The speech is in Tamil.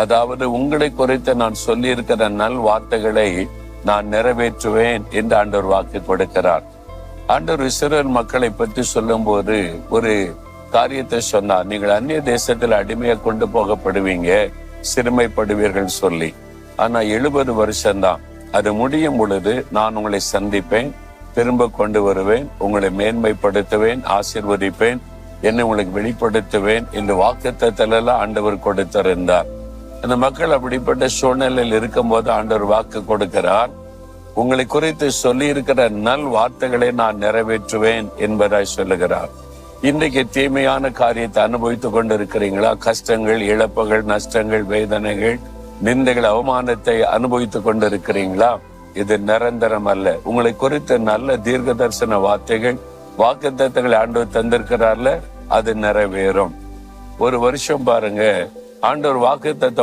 அதாவது உங்களை குறித்து நான் சொல்லி இருக்கிற நல் வார்த்தைகளை நான் நிறைவேற்றுவேன் என்று ஆண்டவர் வாக்கு கொடுக்கிறார். ஆண்டவர் இஸ்ரவேல் மக்களை பற்றி சொல்லும் போது ஒரு காரியத்தை சொன்னார். நீங்கள் அந்நிய தேசத்தில் அடிமையா கொண்டு போகப்படுவீங்க, சிறுமைப்படுவீர்கள் சொல்லி. ஆனா 70 வருஷம்தான். அது முடியும் பொழுது நான் உங்களை சந்திப்பேன், திரும்ப கொண்டு வருவேன், உங்களை மேன்மைப்படுத்துவேன், ஆசீர்வதிப்பேன், என்னை உங்களுக்கு வெளிப்படுத்துவேன் என்று வாக்குத்தத்தெல்லாம் ஆண்டவர் கொடுத்திருந்தார். அந்த மக்கள் அப்படிப்பட்ட சூழ்நிலையில் இருக்கும் போது ஆண்டவர் வாக்கு கொடுக்கிறார். உங்களை குறித்து சொல்லி இருக்கிற நல் வார்த்தைகளை நான் நிறைவேற்றுவேன் என்பதாய் சொல்லுகிறார். இன்றைக்கு தீமையான காரியத்தை அனுபவித்துக் கொண்டிருக்கிறீங்களா? கஷ்டங்கள், இழப்புகள், நஷ்டங்கள், வேதனைகள், நிந்தைகள், அவமானத்தை அனுபவித்துக் கொண்டிருக்கிறீங்களா? இது நிரந்தரம் அல்ல. உங்களை குறித்த நல்ல தீர்க்க தரிசன வார்த்தைகள், வாக்குத்தத்தங்களை ஆண்டவர் தந்திருக்கிறார்ல, அது நிறைவேறும். ஒரு வருஷம் பாருங்க, ஆண்டவர் வாக்குத்தத்த